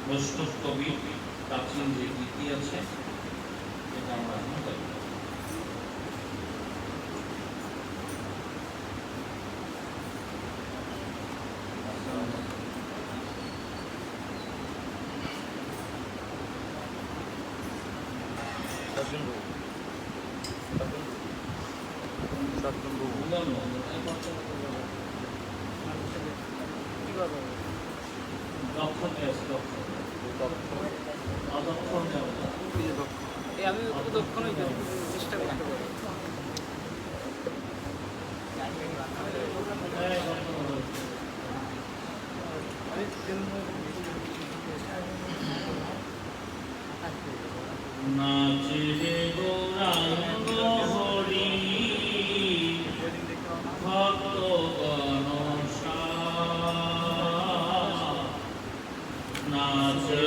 বৈষ্ণব কবি প্রাচীন যে গীতি আছে এটা আমরা করি। আমি দক্ষিণ চেষ্টা করতে পারি। নাচে গৌরাঙ্গ হরি ভক্তগণ নাচে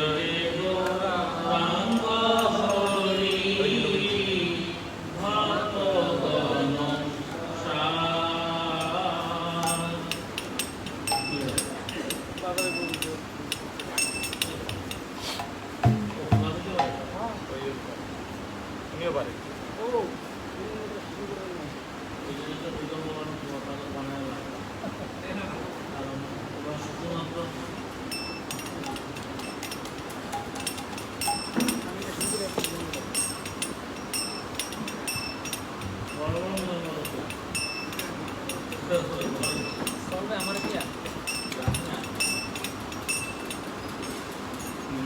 গৌরাঙ্গ হরি ভক্তগণ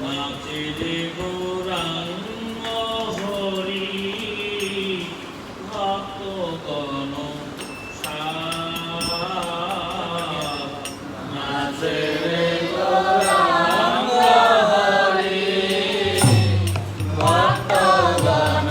নাচে গৌরাঙ্গ হরি ভক্তগণ নাচে গৌরাঙ্গ হরি ভক্তগণ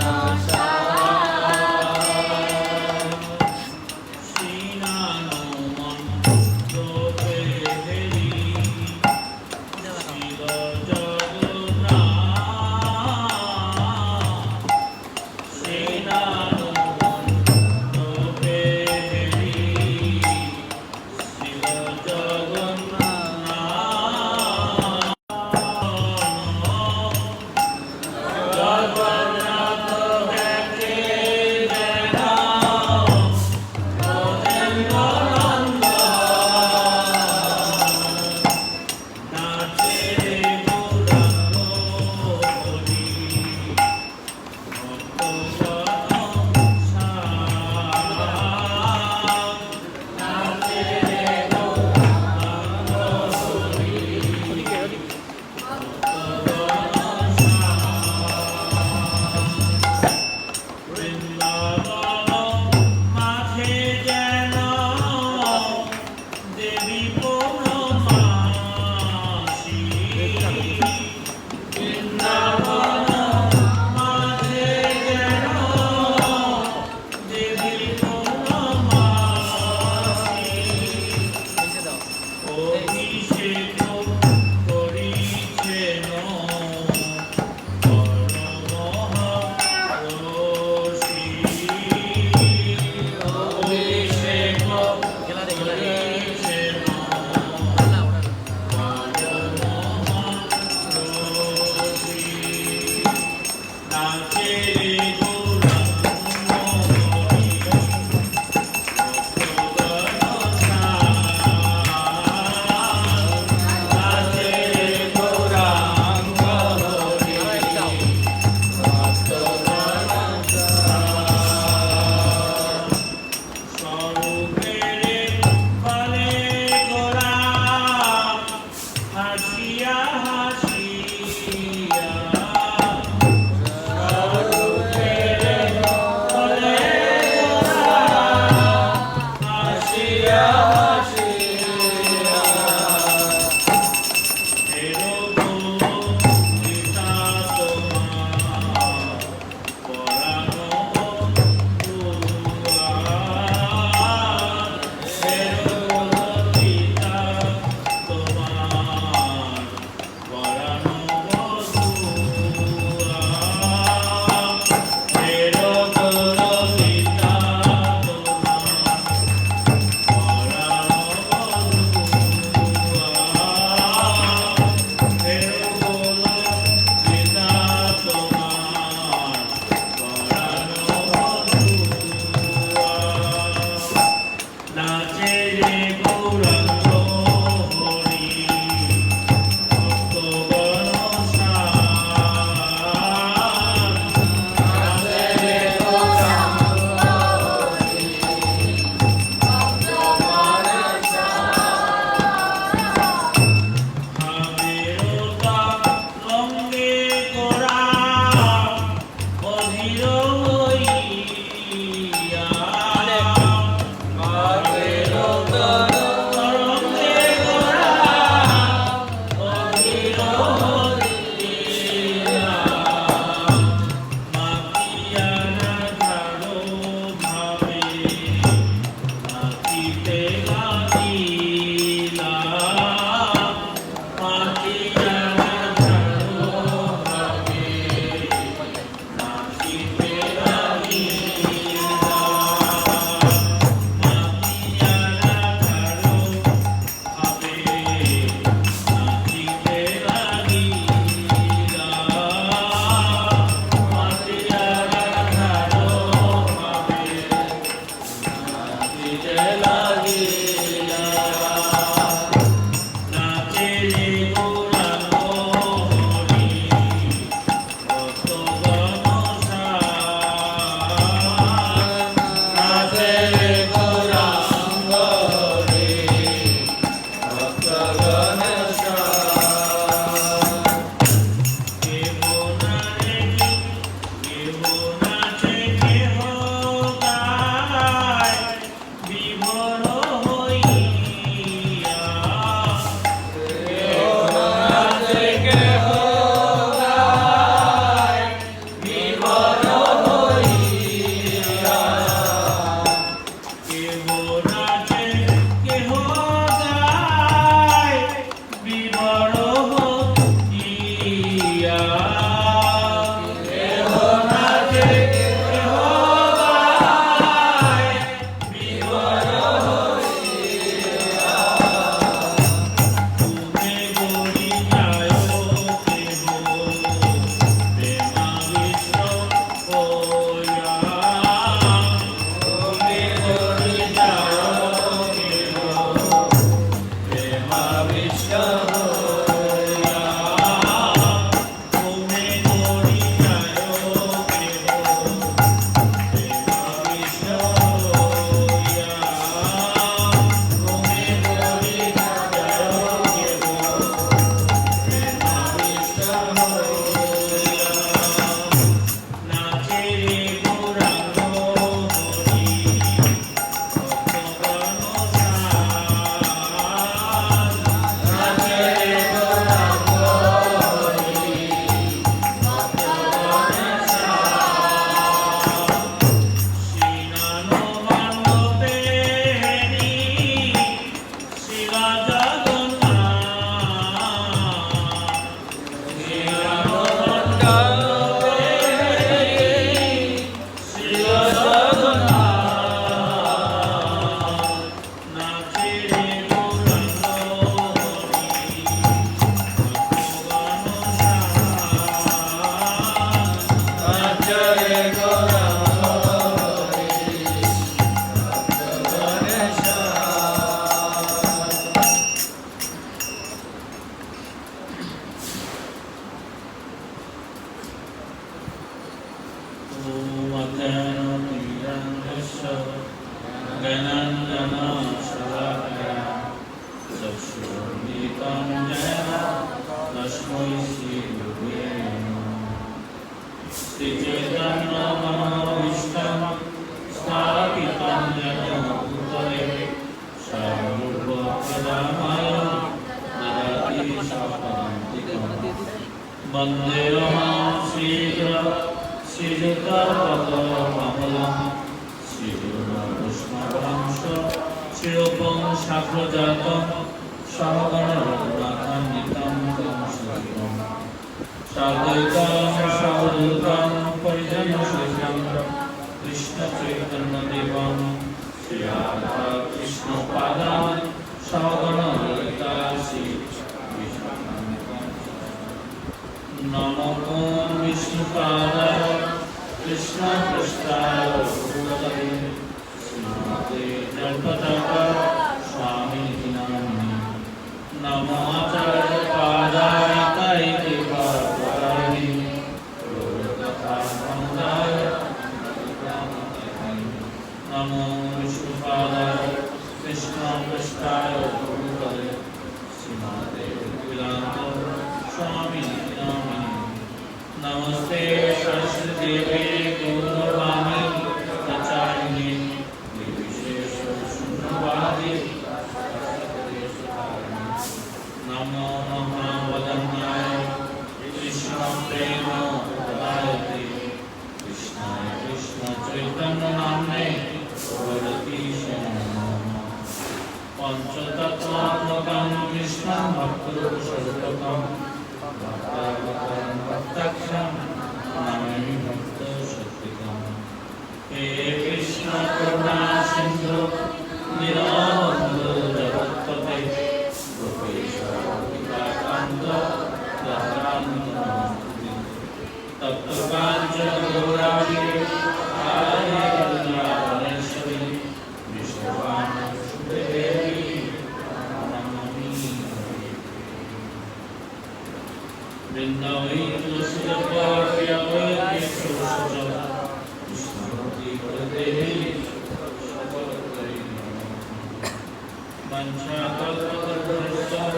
Mancha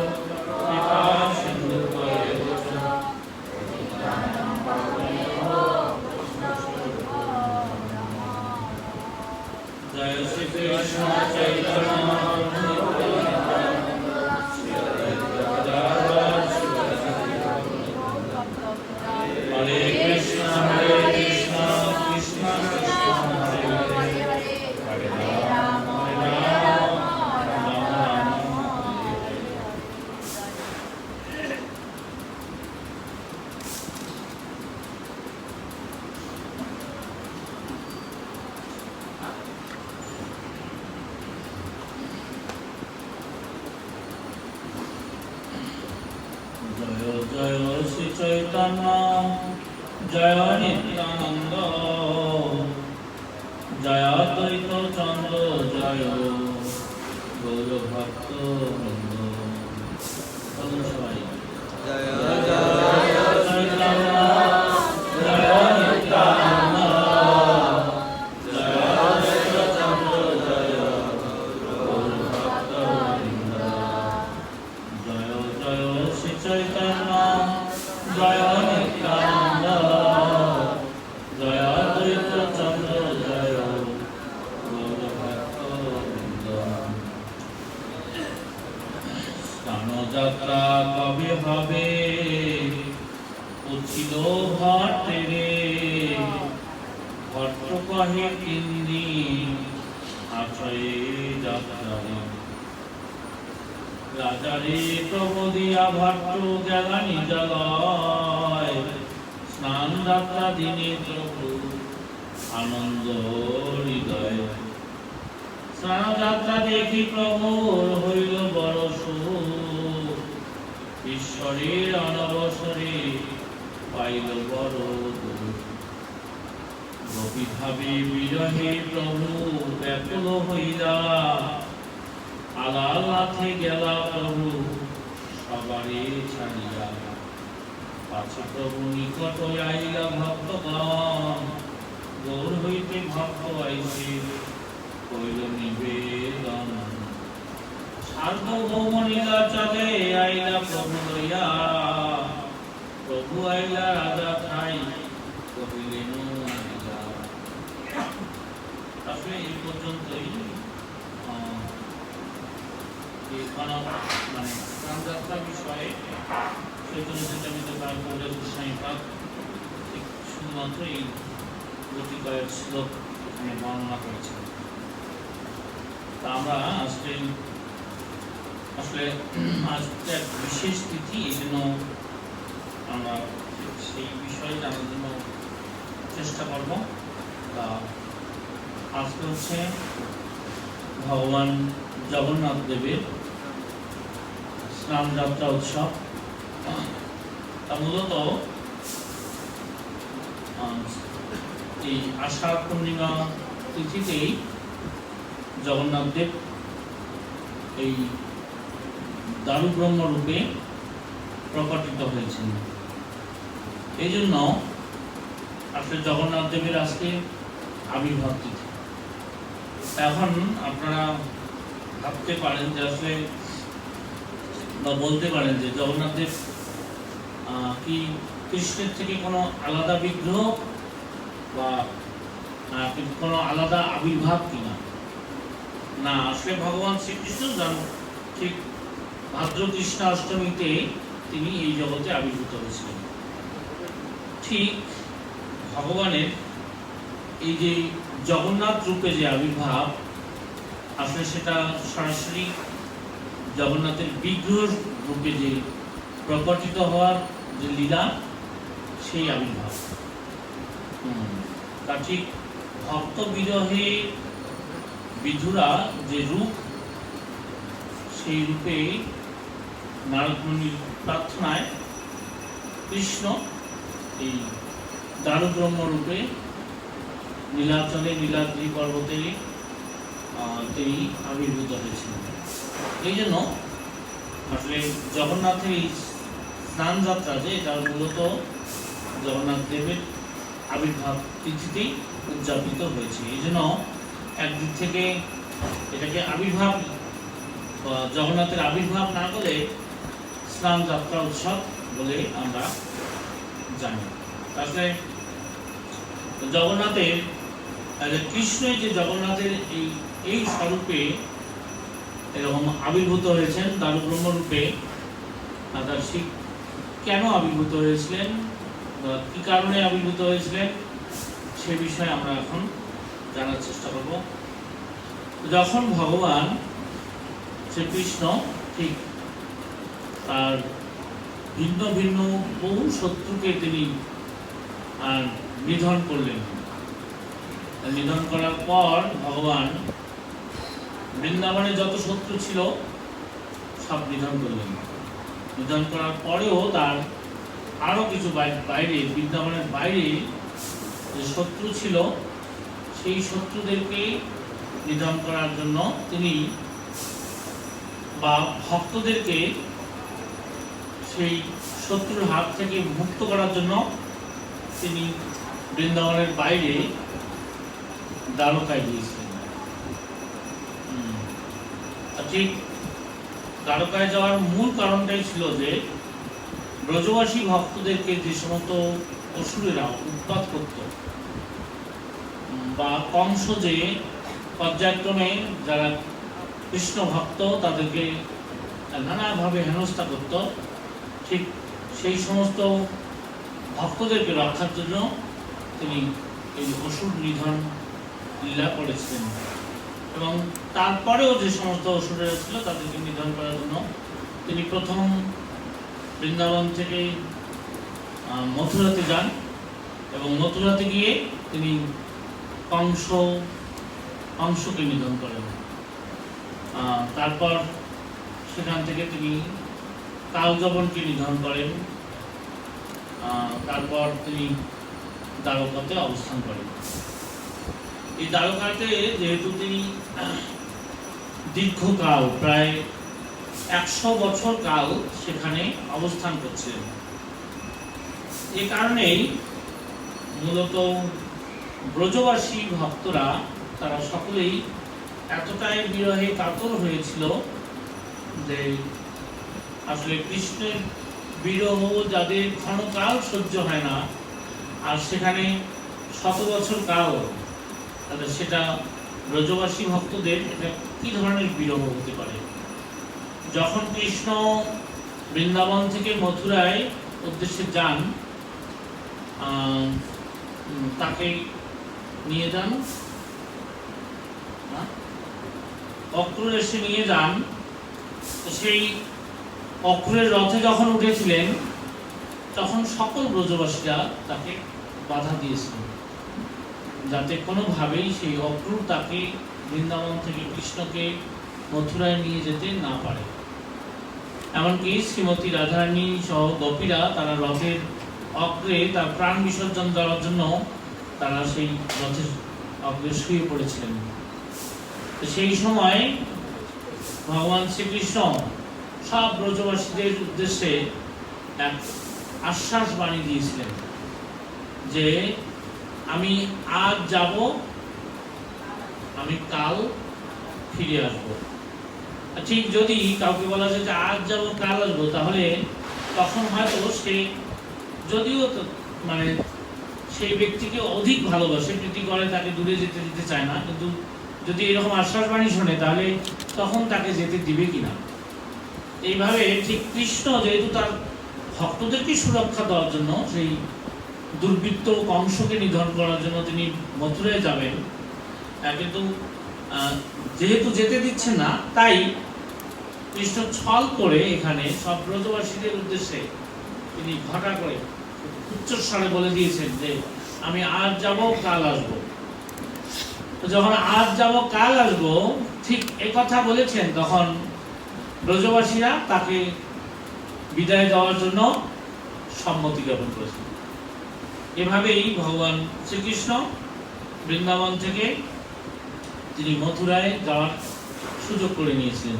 জয় শ্রী চৈতন্য জয় নিত্যানন্দ জয় দ্বৈত চন্দ্র জয় গৌর ভক্ত বৃন্দ। বলুন সবাই জয় চৈতন্য জয় নিত্যানন্দ জয় দ্বৈত চন্দ্র জয় গৌর ভক্ত বৃন্দ। জয় জয় শ্রী চৈতন্য জয় নিত্যানন্দ জয় দ্বৈত চন্দ্র জয় গৌর ভক্ত বৃন্দ। স্নানযাত্রা কবে হবে উঠিল ভট্টে রে, ভট্ট কহে 3 দিন আছয়ে যাত্রা রে। রাজারে প্রভু দিয়া ভট্ট গেলা নিজালয়, স্নান যাত্রা দিনে প্রভু আনন্দ হৃদয়। স্নান যাত্রা দেখি প্রভুর হইল বড় সুখ, ঈশ্বরের অনবসরে পাইল বড় দুঃখ। গোপী ভাবে বিরহে প্রভু ব্যাকুল হইলা, আলাল নাথে গেলা প্রভু সবারে ছাড়িয়া। পাছে প্রভু নিকট আইলা ভক্তগণ, গৌর হইতে ভক্ত আইছে কইল নিবেদন। সার্বভৌম নীলাচলে আইলা প্রভু লইয়া, প্রভু আইলা রাজা ঠাই কহিলেন আইলা। আসলে এই পর্যন্তই মানে স্নানযাত্রা বিষয়ে চৈতন্য চরিতামৃত কাব্যের গোস্বামীপাদ শুধুমাত্র এই দুটি কয়েক শ্লোক এখানে বর্ণনা করেছেন। তা আমরা আসলে আজকে এক বিশেষ তিথি, এই জন্য আমরা সেই বিষয়ে জানার জন্য চেষ্টা করব। তা আজকে হচ্ছে ভগবান জগন্নাথ দেবের স্নান যাত্রা উৎসব। তা মূলত এই আষাঢ় পূর্ণিমা তিথিতেই জগন্নাথ দেব এই দারু ব্রহ্ম রূপে প্রকটিত হয়েছেন। এই জন্য আসলে জগন্নাথ দেবের আজকে আবির্ভাব তিথি। এখন আপনারা ভাবতে পারেন যে আসলে বা বলতে পারেন যে জগন্নাথ দেব কি কৃষ্ণের থেকে কোনো আলাদা বিগ্রহ বা কোনো আলাদা আবির্ভাব কিনা? না, আসলে ভগবান শ্রীকৃষ্ণ ঠিক ভাদ্র কৃষ্ণ অষ্টমীতে তিনি এই জগতে আবির্ভূত হয়েছিলেন। ঠিক ভগবানের এই যে জগন্নাথ রূপে যে আবির্ভাব, আসলে সেটা সরাসরি জগন্নাথের বিগ্রহ রূপে যে প্রকটিত হওয়ার যে লীলা, সেই আবির্ভাব। তা ঠিক ভক্ত বিরহে বিধুরা যে রূপ, সেই রূপে নারদ মুনির প্রার্থনায় কৃষ্ণ এই দারু ব্রহ্ম রূপে নীলাচলে নীলাদ্রি পর্বতে তিনি আবির্ভূত হয়েছিলেন। এই জন্য আসলে জগন্নাথের এই স্নান যাত্রা যে এটা মূলত জগন্নাথ দেবের আবির্ভাব তিথিতেই উদযাপিত হয়েছে। এই জন্য একদিক থেকে এটাকে আবির্ভাব, জগন্নাথের আবির্ভাব না বলে স্নান যাত্রা উৎসব বলে আমরা জানি। আসলে জগন্নাথের কৃষ্ণই যে জগন্নাথের এই স্বরূপে এরকম আবির্ভূত হয়েছেন দারু ব্রহ্ম রূপে, তার ঠিক কেন আবির্ভূত হয়েছিলেন, কি কারণে আবির্ভূত হয়েছিলেন, সে বিষয়ে আমরা এখন জানার চেষ্টা করব। যখন ভগবান শ্রীকৃষ্ণ ঠিক তার ভিন্ন ভিন্ন বহু শত্রুকে তিনি নিধন করলেন, নিধন করার পর ভগবান বৃন্দাবনে যত শত্রু ছিল সব নিধন করলেন। নিধন করার পরেও তার আরো কিছু বাইরে বৃন্দাবনের বাইরে যে শত্রু ছিল সেই শত্রুদেরকে নিধন করার জন্য তিনি বা ভক্তদেরকে সেই শত্রুর হাত থেকে মুক্ত করার জন্য তিনি বৃন্দাবনের বাইরে দ্বারকায় গিয়েছিলেন। ঠিক দ্বারকায় যাওয়ার মূল কারণটাই ছিল যে ব্রজবাসী ভক্তদেরকে যে সমস্ত অসুরেরা উৎপাত করত বা কংস যে পর্যায়ক্রমে যারা কৃষ্ণ ভক্ত তাদেরকে নানাভাবে হেনস্থা করত, ঠিক সেই সমস্ত ভক্তদেরকে রক্ষার জন্য তিনি এই অসুর নিধন লীলা করেছিলেন। এবং তারপরেও যে সমস্ত অসুরেরা ছিল তাদেরকে নিধন করার জন্য তিনি প্রথম বৃন্দাবন থেকে মথুরাতে যান এবং মথুরাতে গিয়ে তিনি কংসকে নিধন করেন। তারপর সেখান থেকে তিনি কালযবনকে নিধন করেন। তারপর তিনি দ্বারকাতে অবস্থান করেন। এই দ্বারকাতে যেহেতু তিনি দীর্ঘকাল প্রায় 100 বছর কাল সেখানে অবস্থান করছিলেন, এ কারণেই মূলত ব্রজবাসী ভক্তরা তারা সকলেই এতটাই বিরহে কাতর হয়েছিল যে আসলে কৃষ্ণের বিরহ যাদের ক্ষণকাল সহ্য হয় না, আর সেখানে 100 বছর কাল, তাহলে সেটা ব্রজবাসী ভক্তদের এটা কি ধরনের বিরহ হতে পারে। যখন কৃষ্ণ বৃন্দাবন থেকে মথুরায় উদ্দেশ্যে যান, তাকে নিয়ে যান, অক্রুর এসে নিয়ে যান। সেই অক্রুরের রথে যখন উঠেছিলেন তখন সকল ব্রজবাসীরা তাকে বাধা দিয়েছিলেন যাতে কোনোভাবেই সেই অক্রুর তাকে বৃন্দাবন থেকে কৃষ্ণকে মথুরায় নিয়ে যেতে না পারে। এমনকি শ্রীমতী রাধারানী সহ গোপীরা তারা রথের অগ্রে তার প্রাণ বিসর্জন দেওয়ার জন্য তারা সেই রথের অগ্রে শুয়ে পড়েছিলেন। সেই সময় ভগবান শ্রীকৃষ্ণ সব ব্রজবাসীদের উদ্দেশ্যে এক আশ্বাস বাণী দিয়েছিলেন যে আমি আজ যাব, আমি কাল ফিরে আসব। ঠিক যদি কাউকে বলা যায় যে আজ যাব কাল আসবো, তাহলে তখন হয়তো সে যদিও মানে সেই ব্যক্তিকে অধিক ভালোবাসে, প্রীতি করে, তাকে দূরে যেতে দিতে চায় না, কিন্তু যদি এরকম আশ্বাস বাণী শোনে তাহলে তখন তাকে যেতে দিবে কিনা। এইভাবে ঠিক কৃষ্ণ যেহেতু তার ভক্তদেরকে সুরক্ষা দেওয়ার জন্য সেই দুর্বৃত্ত কংসকে নিধন করার জন্য তিনি মথুরায় যাবেন, কিন্তু যেহেতু যেতে দিচ্ছে না, তাই কৃষ্ণ ছল করে এখানে সব ব্রজবাসীদের উদ্দেশ্যে তিনি ঘটা করে উচ্চস্বরে বলে দিয়েছেন যে আমি আজ যাব কাল আসবো। যখন আজ যাব কাল আসবো ঠিক একথা বলেছেন, তখন ব্রজবাসীরা তাকে বিদায় দেওয়ার জন্য সম্মতি জ্ঞাপন করেছেন। এভাবেই ভগবান শ্রীকৃষ্ণ বৃন্দাবন থেকে তিনি মথুরায় যাওয়ার সুযোগ করে নিয়েছিলেন।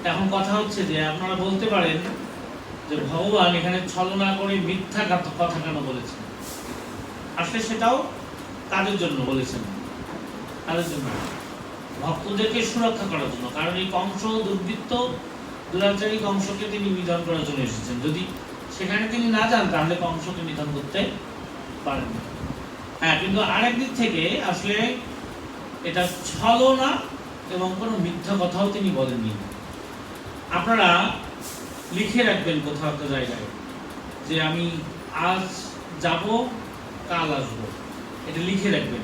এখন কথা হচ্ছে যে আপনারা বলতে পারেন যে ভগবান এখানে ছলনা করে মিথ্যা কথা কেন বলেছেন। আসলে সেটাও তাদের জন্য বলেছেন, তাদের জন্য ভক্তদেরকে সুরক্ষা করার জন্য। কারণ এই কংস দুর্বৃত্ত দুরাচারী কংসকে তিনি নিধন করার জন্য এসেছেন। যদি সেখানে তিনি না যান তাহলে কংসকে নিধন করতে পারেন না। হ্যাঁ, কিন্তু আরেক দিক থেকে আসলে এটা ছলনা এবং কোনো মিথ্যা কথাও তিনি বলেননি। আপনারা লিখে রাখবেন কোথাও একটা জায়গায় যে আমি আজ যাব কাল আসবো, এটা লিখে রাখবেন।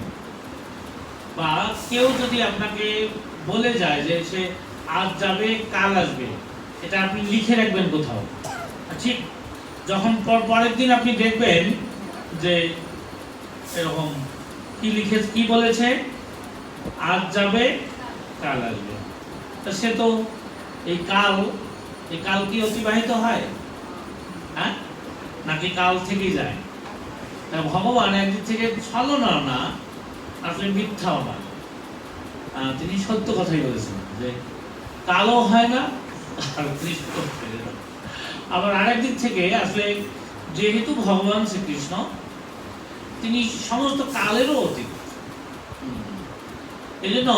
বা কেউ যদি আপনাকে বলে যায় যে সে আজ যাবে কাল আসবে, এটা আপনি লিখে রাখবেন কোথাও। ঠিক যখন পরের দিন আপনি দেখবেন যে এরকম কি বলেছে, আজ যাবে কাল আসবে, তা সে তো এই কাল কি অতিবাহিত হয়? হ্যাঁ, নাকি কাল থেকেই যায়? তা ভগবান একদিক থেকে ছলনা না, আসলে মিথ্যাও না, তিনি সত্য কথাই বলেছেন যে কালও হয় না আর কৃষ্ণ ফেরে না। আবার আরেক দিক থেকে আসলে যেহেতু ভগবান শ্রীকৃষ্ণ তিনি সমস্ত কালেরও অতীত, এই জন্য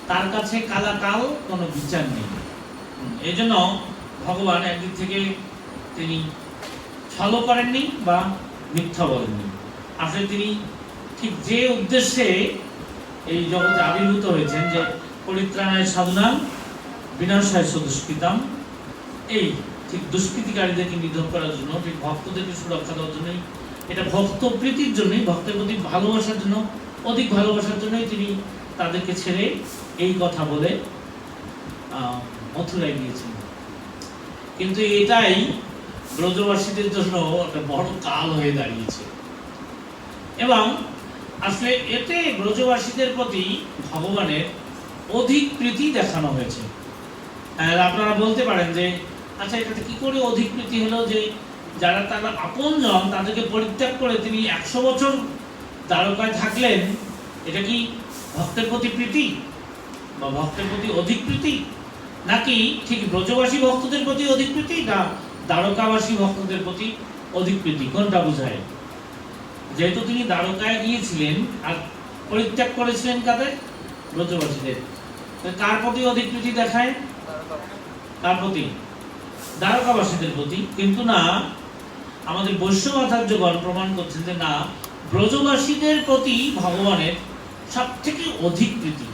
তার কাছে কালাকাল কোনো বিচার নেই। এই জন্য ভগবান একদিক থেকে তিনি ছলও করেননি বা মিথ্যা বলেননি। আসলে তিনি ঠিক যে উদ্দেশ্যে এই জগতে আবির্ভূত হয়েছেন, যে পরিত্রাণায় সাধনাং বিনাশায় দুষ্কৃতাম, এই ঠিক দুষ্কৃতিকারীদেরকে নিধন করার জন্য, ঠিক ভক্তদেরকে সুরক্ষা দেওয়ার জন্যই, এটা ভক্ত প্রীতির জন্যই, ভক্তের প্রতি ভালোবাসার জন্য, অধিক ভালোবাসার জন্যই তিনি তাদেরকে ছেড়ে এই কথা বলে মথুরায় গিয়েছেন। কিন্তু এটাই ব্রজবাসীদের জন্য একটা বড় কাল হয়ে দাঁড়িয়েছে, এবং আসলে এতে ব্রজবাসীদের প্রতি ভগবানের অধিক প্রীতি দেখানো হয়েছে। আর আপনারা বলতে পারেন যে আচ্ছা, এটাতে কি করে অধিক প্রীতি হলো যে যারা তারা আপনজন তাদেরকে পরিত্যাগ করে তিনি 100 বছর দ্বারকায় থাকলেন, এটা কি ভক্তের প্রতি প্রীতি বা ভক্তের প্রতি অধিক প্রীতি, নাকি ঠিক ব্রজবাসী ভক্তদের প্রতি অধিক প্রীতি, না দ্বারকাবাসী ভক্তদের প্রতি অধিক প্রীতি? কোনটা বোঝায়? যেহেতু তিনি দ্বারকায় গিয়েছিলেন আর পরিত্যাগ করেছিলেন কাদের? ব্রজবাসীদের। কার প্রতি অধিক প্রীতি দেখায়? কার প্রতি? দ্বারকাবাসীদের প্রতি। কিন্তু না, আমাদের বৈষ্ণবাচার্যগণ প্রমাণ করছেন যে না, ব্রজবাসীদের প্রতি ভগবানের সব থেকে অধিক প্রীতি,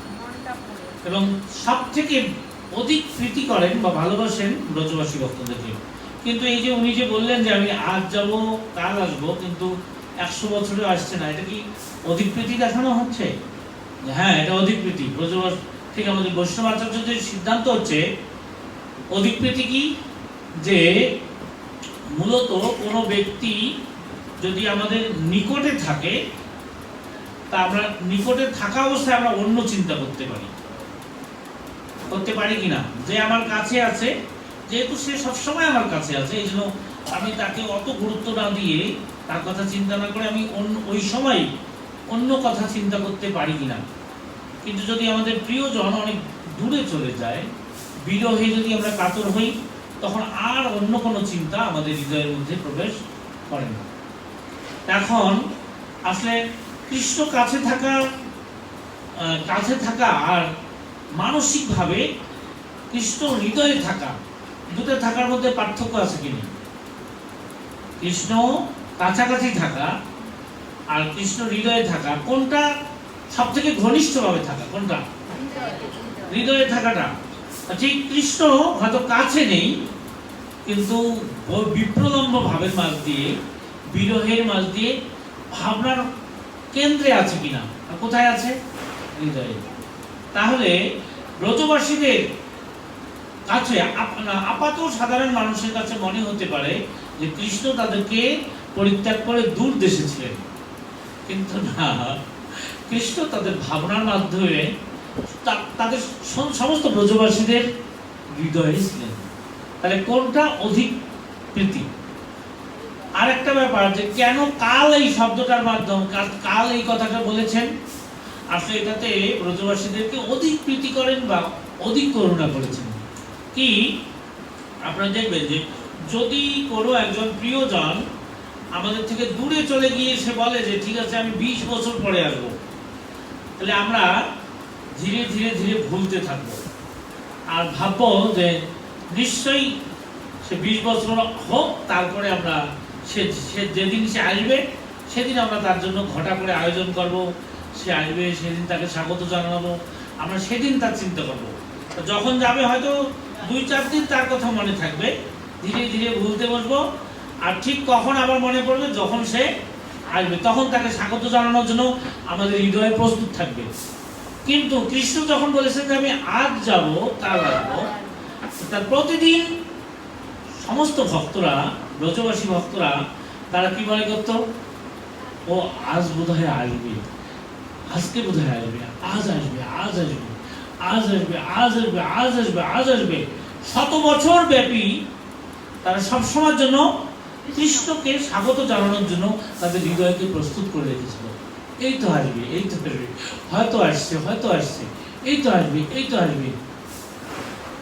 এবং সব থেকে অধিক প্রীতি করেন বা ভালোবাসেন ব্রজবাসী ভক্তদেরকে। কিন্তু এই যে উনি যে বললেন যে আমি আজ যাব কাল আসবো, কিন্তু 100 বছরে আসছে না, এটা কি অধিক প্রীতি দেখানো হচ্ছে? হ্যাঁ, এটা অধিক প্রীতি। ব্রজবাসী ঠিক আমাদের বৈষ্ণবাচার্যদের সিদ্ধান্ত হচ্ছে অধিক প্রীতি কি, যে মূলত কোনো ব্যক্তি যদি আমাদের নিকটে থাকে, তা আমরা নিকটে থাকা অবস্থায় আমরা অন্য চিন্তা করতে পারি কিনা, যে আমার কাছে আছে, যেহেতু সে সবসময় আমার কাছে আছে, এই জন্য আমি তাকে অত গুরুত্ব না দিয়ে, তার কথা চিন্তা না করে আমি ওই সময় অন্য কথা চিন্তা করতে পারি কিনা। কিন্তু যদি আমাদের প্রিয়জন অনেক দূরে চলে যায়, বিরহে যদি আমরা কাতর হই, তখন আর অন্য কোনো চিন্তা আমাদের হৃদয়ের মধ্যে প্রবেশ করে না। এখন আসলে কৃষ্ণ কাছে থাকা আর মানসিকভাবে কৃষ্ণ হৃদয়ে থাকা, দুটো থাকার মধ্যে পার্থক্য আছে কিনা? কৃষ্ণ কাছাকাছি থাকা আর কৃষ্ণ হৃদয়ে থাকা, কোনটা সব থেকে ঘনিষ্ঠভাবে থাকা? কোনটা? হৃদয়ে থাকাটা। ঠিক কৃষ্ণ হয়তো কাছে নেই, কিন্তু বিপ্রলম্ব ভাবের মাঝ দিয়ে, বিরহের মাঝ দিয়ে ভাবনার কেন্দ্রে আছে কিনা? কোথায় আছে? হৃদয়ে। তাহলে ব্রজবাসীদের কাছে আপাত সাধারণ মানুষের কাছে মনে হতে পারে যে কৃষ্ণ তাদেরকে পরিত্যাগ করে দূর দেশে ছিলেন, কিন্তু না, কৃষ্ণ তাদের ভাবনার মাধ্যমে তাদের সমস্ত ব্রজবাসীদের হৃদয়ে ছিলেন। তাহলে কোনটা অধিক প্রীতি? আর একটা ব্যাপার, যে কেন কাল এই শব্দটার মাধ্যমে, কাল এই কথাটা বলেছেন, আসলে এটাতে ব্রজবাসীদেরকে অধিক প্রীতি করেন বা অধিক করুণা করেছেন। কি আপনারা দেখবেন যে যদি কোনো একজন প্রিয়জন আমাদের থেকে দূরে চলে গিয়ে সে বলে যে ঠিক আছে আমি 20 বছর পরে আসবো, তাহলে আমরা ধীরে ধীরে ধীরে ভুলতে থাকবো আর ভাববো যে নিশ্চয়ই সে 20 বছর হোক, তারপরে আমরা সে যেদিন সে আসবে সেদিন আমরা তার জন্য ঘটা করে আয়োজন করব, সে আসবে সেদিন তাকে স্বাগত জানাবো, আমরা সেদিন তার চিন্তা করবো। যখন যাবে হয়তো 2-4 দিন তার কথা মনে থাকবে, ধীরে ধীরে ভুলতে বসবো, আর ঠিক কখন আবার মনে পড়বে যখন সে আসবে, তখন তাকে স্বাগত জানানোর জন্য আমাদের হৃদয়ে প্রস্তুত থাকবে। কিন্তু কৃষ্ণ যখন বলেছেন যে আমি আজ যাব কাল আসবো, তার প্রতিদিন সমস্ত ভক্তরা, ব্রজবাসী ভক্তরা, তারা কি মনে করতো? ও আজ বোধহয় আসবে, আজকে বোধহয় আসবে, আজ আসবে, আজ আসবে, আজ আসবে, আজ আসবে, আজ আসবে, আজ আসবে। 100 বছর ব্যাপী তারা সব সময়ের জন্য কৃষ্ণকে স্বাগত জানানোর জন্য তাদের হৃদয়কে প্রস্তুত করে রেখেছিল। এই তো আসবে, এই তো আসবে, হয়তো আসছে, হয়তো আসছে, এই তো আসবে, এই তো আসবে।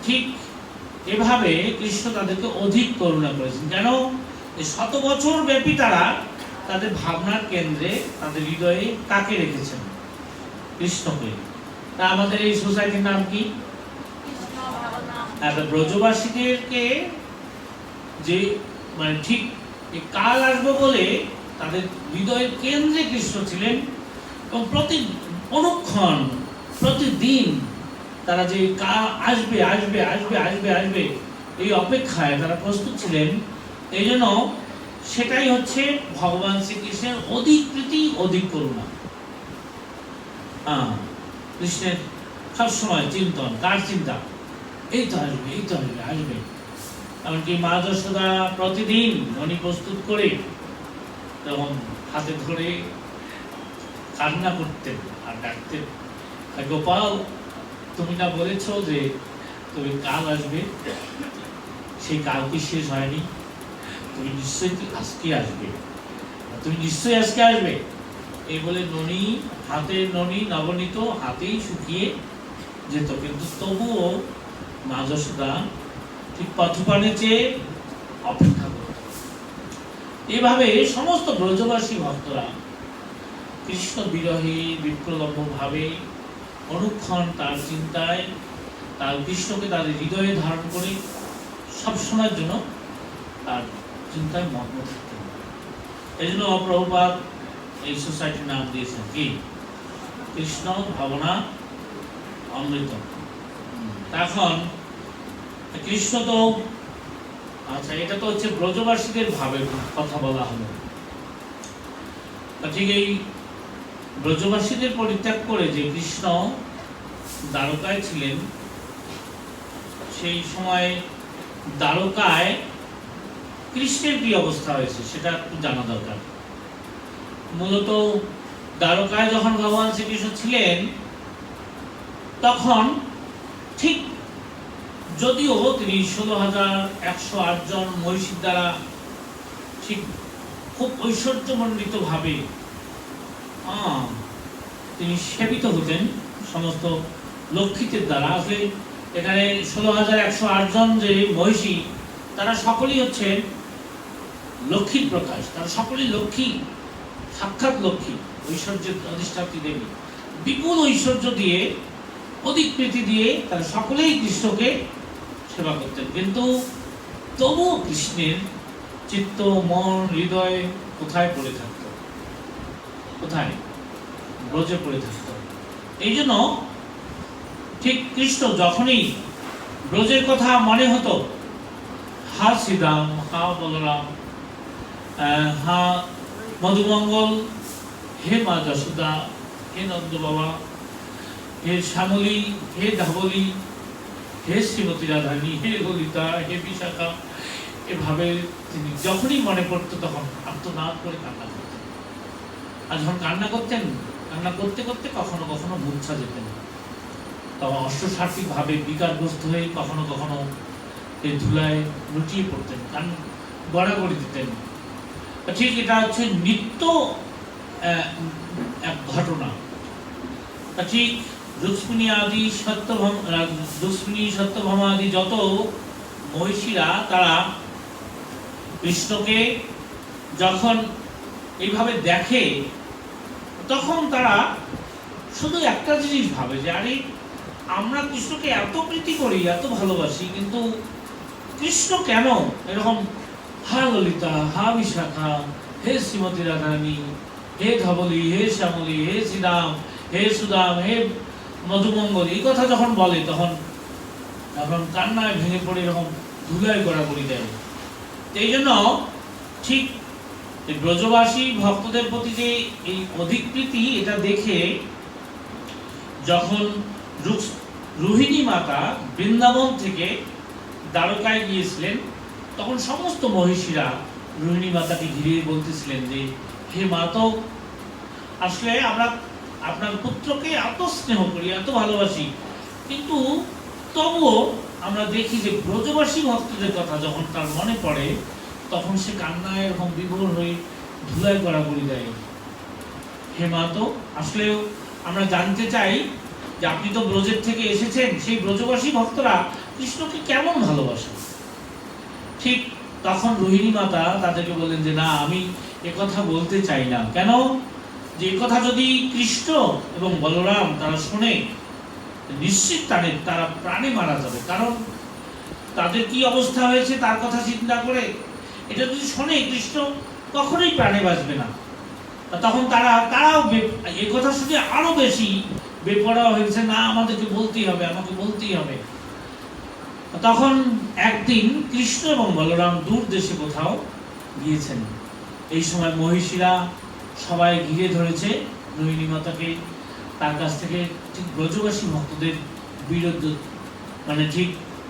ঠিক এভাবে কৃষ্ণ তাদেরকে অধিক করুণা করেছেন। কেন? এই 100 বছর ব্যাপী তারা তাদের ভাবনার কেন্দ্রে, তাদের হৃদয়ে কাকে রেখেছেন? কৃষ্ণকে। তা আমাদের এই সোসাইটির নাম কি? ব্রজবাসীদেরকে যে মানে ঠিক এই কাল আসবে বলে তাদের হৃদয়ের কেন্দ্রে কৃষ্ণ ছিলেন, এবং অনুক্ষণ প্রতিদিন তারা যে কাল আসবে আসবে আসবে আসবে আসবে এই অপেক্ষায় তারা প্রস্তুত ছিলেন। এই জন্য সেটাই হচ্ছে ভগবান শ্রীকৃষ্ণের অধিক প্রীতি, অধিক করুণা। কৃষ্ণের সবসময় চিন্তন, কার চিন্তা? এই তো আসবে, এই তো আসবে, আসবে। এমনকি মা যশোদা প্রতিদিন ধনী প্রস্তুত করে তখন হাতে ধরে কান্না করতেন আর ডাকতেন, গোপাল, তুমি না বলেছ যে তুমি কাল আসবে, সেই কাল কি শেষ হয়নি? তুমি নিশ্চয়ই আজকে আসবে, তুমি নিশ্চয়ই আজকে আসবে। এই বলে ননী, হাতের ননী নবনীত হাতেই শুকিয়ে যেত, কিন্তু তবুও মা যশোদা ঠিক পথপানে চেয়ে অপেক্ষা করত। এভাবে সমস্ত ব্রজবাসী ভক্তরা কৃষ্ণ বিরহী বিপ্রলম্ব ভাবে অনুক্ষণ তার চিন্তায়, তার কৃষ্ণকে তাদের হৃদয়ে ধারণ করে সবসময়ের জন্য তার চিন্তায় মগ্ন থাকতেন। এই জন্য প্রভুপাদ এই সোসাইটির নাম দিয়েছেন কি? কৃষ্ণ ভাবনা অমৃত। এখন কৃষ্ণ তো আচ্ছা, এটা তো হচ্ছে ব্রজবাসীদের ভাবের কথা বলা হলো। ঠিক এই ব্রজবাসীদের পরিত্যাগ করে যে কৃষ্ণ দ্বারকায় ছিলেন, সেই সময় দ্বারকায় কৃষ্ণের কি অবস্থা হয়েছে সেটা একটু জানা দরকার। মূলত দ্বারকায় যখন ভগবান শ্রীকৃষ্ণ ছিলেন, তখন ঠিক যদিও তিনি 16,108 জন মহিষীর দ্বারা ঠিক খুব ঐশ্বর্যমণ্ডিত ভাবে তিনি সেবিত হতেন সমস্ত লক্ষিতের দ্বারা। আসলে এখানে 16,108 জন যে মহিষী, তারা সকলেই হচ্ছে লক্ষ্মীর প্রকাশ, তারা সকলেই লক্ষ্মী, সাক্ষাৎ লক্ষ্মী, ঐশ্বর্যের অধিষ্ঠাত্রী দেবী। বিপুল ঐশ্বর্য দিয়ে, অধিক প্রীতি দিয়ে তারা সকলেই কৃষ্ণকে সেবা করতেন। কিন্তু তবুও কৃষ্ণের চিত্ত, মন, হৃদয় কোথায় পড়ে থাকত? কোথায়? ব্রজে পড়ে থাকত। এই জন্য ঠিক কৃষ্ণ যখনই ব্রজের কথা মনে হতো, হা শ্রীরাম, হা বলরাম, হা মধুমঙ্গল, হে মা যশোদা, হে নন্দ বাবা, হে শ্যামলী, হে ধাবলী, হে শ্রীমতী রাধানী, হে ললিতা, হে বিশাখা, এভাবে তিনি যখনই মনে পড়তো তখন আর্তনাদ করে কান্না করতেন। আর যখন কান্না করতেন, কান্না করতে করতে কখনো কখনো মূর্ছা যেতেন, তখন অশ্বসার্থিক ভাবে বিকারগ্রস্ত হয়ে কখনো কখনো এই ধুলায় লুটিয়ে পড়তেন, কান গড়াগড়ি দিতেন। ঠিক এটা হচ্ছে নিত্য এক ঘটনা। ঠিক রুক্মিণী আদি সত্যভামা আদি যত মহিষীরা তারা কৃষ্ণকে যখন এইভাবে দেখে, তখন তারা শুধু একটা জিনিস ভাবে যে আরে আমরা কৃষ্ণকে এত প্রীতি করি, এত ভালোবাসি, কিন্তু কৃষ্ণ কেন এরকম হা ললিতা, হা বিশাখা, হে শ্রীমতী রাধারানী, হে ধবলী, হে শ্যামলী, হে শ্রীরাম, হে সুদাম, হে মধুমঙ্গল, এই কথা যখন বলে তখন কান্নায় ভেঙে পড়ে এরকম ধুলায় গড়াগড়ি দেয়। এই জন্য ঠিক ব্রজবাসী ভক্তদের প্রতি যে এই অধিক প্রীতি, এটা দেখে যখন রোহিণী মাতা বৃন্দাবন থেকে দ্বারকায় গিয়েছিলেন, তখন সমস্ত মহিষীরা রোহিণী মাতাকে ঘিরে বলতেছিলেন যে হে মাতা, আসলে আমরা আপনার পুত্রকে এত স্নেহ করি, এত ভালোবাসি, কিন্তু তবুও আমরা দেখি যে ব্রজবাসী ভক্তদের কথা যখন তার মনে পড়ে, তখন সে কান্নায় এরকম বিভোর হয়ে ধুলায় গড়াগড়ি দেয়। হে মা, তো আসলেও আমরা জানতে চাই যে আপনি তো ব্রজের থেকে এসেছেন, সেই ব্রজবাসী ভক্তরা কৃষ্ণকে কেমন ভালোবাসে। ঠিক তখন রোহিণী মাতা তাদেরকে বললেন যে না, আমি একথা বলতে চাই না। কেন? যে কথা যদি কৃষ্ণ এবং বলরাম তারা শোনে, নিশ্চিত তারা প্রাণে মারা যাবে। কারণ তাদের কি অবস্থা হয়েছে তার কথা চিন্তা করে এটা যদি শোনে, কৃষ্ণ কখনোই প্রাণে বাঁচবে না। তখন তারাও এই কথা শুনে আরো বেশি বেপরোয়া হয়েছে, না আমাদেরকে বলতেই হবে, আমাকে বলতেই হবে। তখন একদিন কৃষ্ণ এবং বলরাম দূর দেশে কোথাও গিয়েছেন। এই সময় মহিষীরা সবাই ঘিরে ধরেছে রোহিণী মাতাকে, তার কাছ থেকে ঠিক ব্রজবাসী ভক্তদের বিরুদ্ধে, মানে ঠিক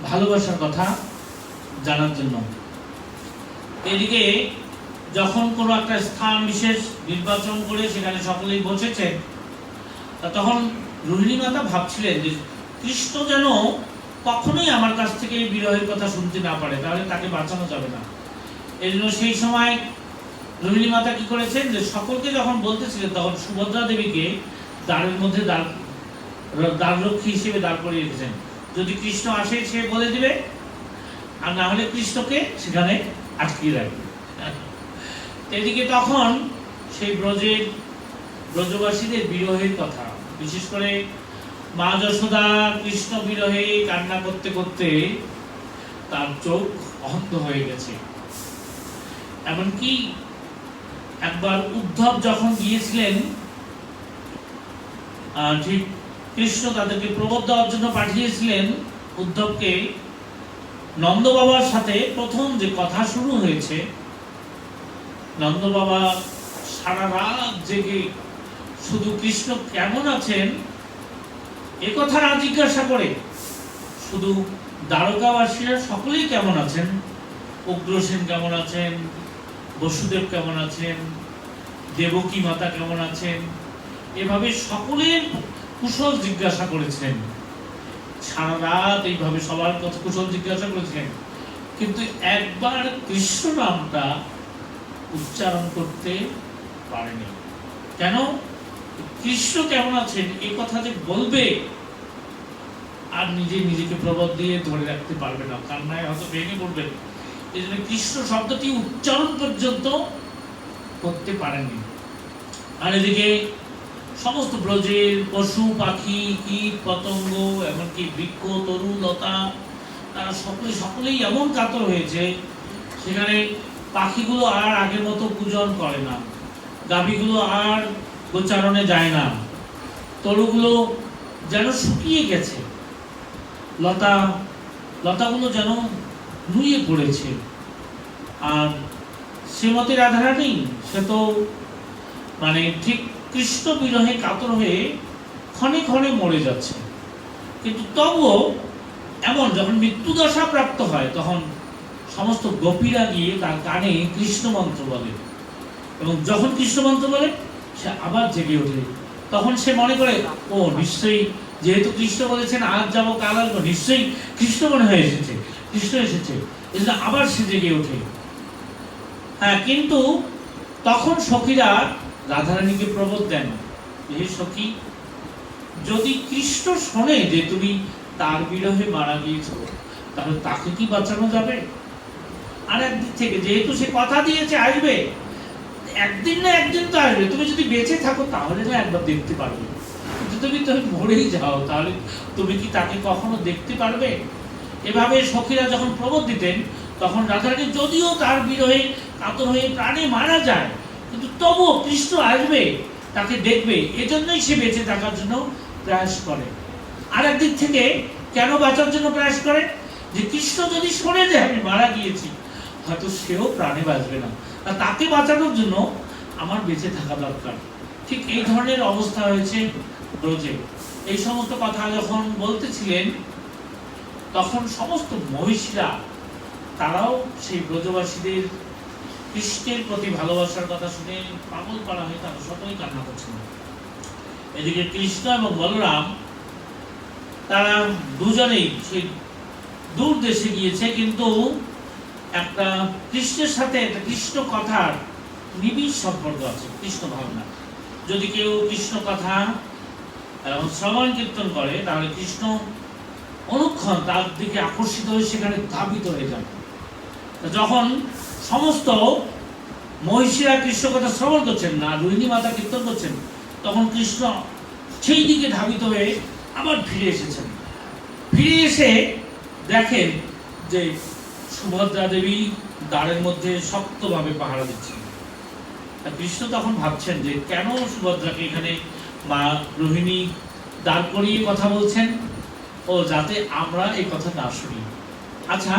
ভালোবাসার কথা জানার জন্য। এদিকে যখন কোনো একটা স্থান বিশেষ নির্বাচন করে সেখানে সকলেই বসেছেন, তখন রোহিণী মাতা ভাবছিলেন যে কৃষ্ণ যেন কখনোই আমার কাছ থেকে এই বিরহের কথা শুনতে না পারে, তাহলে তাকে বাঁচানো যাবে না। এই জন্য সেই সময় রোহিণী মাতা কি করেছেন, যে সকলকে যখন বলতেছিলেন তখন সুভদ্রা দেবীকে দ্বারের মধ্যে দ্বাররক্ষী হিসেবে দাঁড় করিয়ে রেখেছেন। যদি কৃষ্ণ আসে সে বলে দিবে, আর না হলে কৃষ্ণকে সেখানে আটকিয়ে রাখবে। এদিকে তখন সেই ব্রজবাসীদের বিরহের কথা, বিশেষ করে মা যশোদা কৃষ্ণ বিরহে কান্না করতে করতে তার চোখ অন্ধ হয়ে গেছে। এমনকি একবার উদ্ধব যখন গিয়েছিলেন, ঠিক কৃষ্ণ তাদেরকে প্রবোধ দেওয়ার জন্য পাঠিয়েছিলেন উদ্ধবকে, নন্দ বাবার সাথে প্রথম যে কথা শুরু হয়েছে, নন্দ বাবা সারা রাত জেগে শুধু কৃষ্ণ কেমন আছেন এ কথা না জিজ্ঞাসা করে, শুধু দ্বারকাবাসীরা সকলেই কেমন আছেন, উগ্রসেন কেমন আছেন, বসুদেব কেমন আছেন, দেবকী মাতা কেমন আছেন, এভাবে সকলের কুশল জিজ্ঞাসা করেছেন। সারা রাত এইভাবে সবার কথা কুশল জিজ্ঞাসা করেছেন, কিন্তু একবার কৃষ্ণ নামটা উচ্চারণ করতে পারেনি। কেন? কৃষ্ণ কেমন আছেন এই কথা যে বলবে আর নিজেকে প্রবোধ দিয়ে ধরে রাখতে পারবে না, কান্নায় হয়তো ভেঙে পড়বে। এই জন্য কৃষ্ণ শব্দটি উচ্চারণ পর্যন্ত করতে পারেননি। আর এদিকে সমস্ত ব্রজের পশু পাখি কীট পতঙ্গ এমনকি বৃক্ষ তরু লতা তারা সকলেই এমন কাতর হয়েছে, সেখানে পাখিগুলো আর আগের মতো পূজন করে না, গাভীগুলো আর গোচারণে যায় না, তরুগুলো যেন শুকিয়ে গেছে, লতাগুলো যেন নুয়ে পড়েছে। আর শ্রীমতী রাধারানী সে তো মানে ঠিক কৃষ্ণ বিরহে কাতর হয়ে ক্ষণে ক্ষণে মরে যাচ্ছে। কিন্তু তবুও এমন যখন মৃত্যুদশা প্রাপ্ত হয়, তখন সমস্ত গোপীরা গিয়ে তার কানে কৃষ্ণ মন্ত্র বলে, এবং যখন কৃষ্ণ মন্ত্র বলে সে আবার জেগে ওঠে। তখন সে মনে করে, ও নিশ্চয়ই যেহেতু কৃষ্ণ বলেছেন আজ যাবো কাল আসবো, নিশ্চয়ই কৃষ্ণ মনে হয়ে এসেছে, কৃষ্ণ এসেছে, এই জন্য আবার সে জেগে ওঠে। হ্যাঁ, কিন্তু তখন সখীরা রাধারানীকে প্রবোধ দেন, হে সখী, যদি কৃষ্ণ শোনে যে তুমি তার বিরহে মারা গিয়েছ, তাহলে তাকে কি বাঁচানো যাবে? আর একদিক থেকে যেহেতু সে কথা দিয়েছে আসবে, একদিন না একদিন তো আসবে, তুমি যদি বেঁচে থাকো তাহলে না একবার দেখতে পারবে, কিন্তু তুমি মরেই যাও তাহলে তুমি কি তাকে কখনো দেখতে পারবে? এভাবে সখীরা যখন প্রবোধ দিতেন, তখন রাধারানী যদিও তার বিরহে কাতর হয়ে প্রাণে মারা যায়, কিন্তু তবুও কৃষ্ণ আসবে, তাকে দেখবে, এজন্যই সে বেঁচে থাকার জন্য প্রয়াস করে। আর একদিক থেকে কেন বাঁচার জন্য প্রয়াস করে, যে কৃষ্ণ যদি শোনে যে আমি মারা গিয়েছি, হয়তো সেও প্রাণে বাঁচবে না, আর তাকে বাঁচানোর জন্য আমার বেঁচে থাকা দরকার। ঠিক এই ধরনের অবস্থা হয়েছে ব্রজে। এই সমস্ত কথা যখন বলতেছিলেন, তখন সমস্ত মহিষীরা তারাও সেই ব্রজবাসীদের কৃষ্ণের প্রতি ভালোবাসার কথা শুনে পাগল পাড়া হয়ে তারা সকলেই কান্না করছেন। এদিকে কৃষ্ণ এবং বলরাম তারা দুজনেই সেই দূর দেশে গিয়েছে, কিন্তু একটা কৃষ্ণের সাথে একটা কৃষ্ণ কথার নিবিড় সম্পর্ক আছে, কৃষ্ণ ভাবনা। যদি কেউ কৃষ্ণ কথা শ্রবণ কীর্তন করে তাহলে কৃষ্ণ অনুক্ষণ তার দিকে আকর্ষিত হয়ে সেখানে ধাবিত হয়ে যাবে। যখন সমস্ত মহিষীরা কৃষ্ণ কথা শ্রবণ করছেন না, রোহিণী মাতা কীর্তন করছেন, তখন কৃষ্ণ সেই দিকে ধাবিত হয়ে আবার ফিরে এসেছেন। ফিরে এসে দেখেন যে সুভদ্রা দেবী দ্বারের মধ্যে শক্তভাবে পাহারা দিচ্ছেন। কৃষ্ণ তখন ভাবছেন যে কেন সুভদ্রাকে এখানে মা রোহিণী দাঁড় করিয়ে কথা বলছেন, ও যাতে আমরা এই কথা না শুনি। আচ্ছা